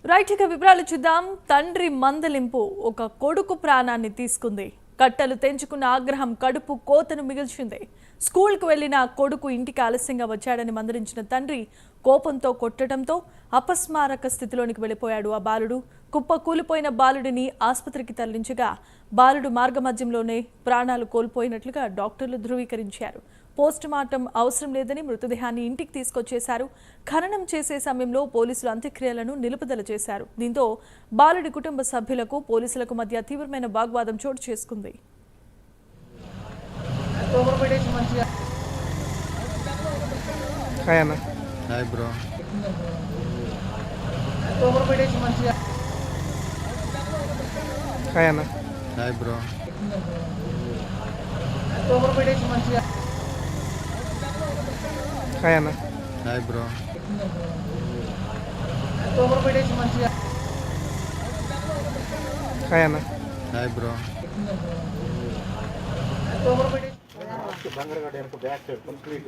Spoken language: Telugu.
రైట్ ఇక వివరాలు చూద్దాం. తండ్రి మందలింపు ఒక కొడుకు ప్రాణాన్ని తీసుకుంది. కట్టలు తెంచుకున్న ఆగ్రహం కడుపు కోతను మిగిల్చింది. స్కూల్కు వెళ్లిన కొడుకు ఇంటికి ఆలస్యంగా వచ్చాడని మందలించిన తండ్రి కోపంతో కొట్టడంతో అపస్మారక స్థితిలోనికి వెళ్లిపోయాడు. ఆ బాలుడు కుప్ప కూలిపోయిన బాలుడిని ఆసుపత్రికి తరలించగా బాలుడు మార్గమధ్యంలోనే ప్రాణాలు కోల్పోయినట్లుగా డాక్టర్లు ధృవీకరించారు. పోస్ట్ మార్టం అవసరం లేదని మృతదేహాన్ని ఇంటికి తీసుకొచ్చేశారు. ఖననం చేసే సమయంలో పోలీసులు అంత్యక్రియలను నిలుపుదల చేశారు. దీంతో బాలుడి కుటుంబ సభ్యులకు పోలీసులకు మధ్య తీవ్రమైన వాగ్వాదం చోటు చేసుకుంది. Hi bro. Hi bro. Hi bro. Hi bro. బంగారు కంప్లీట్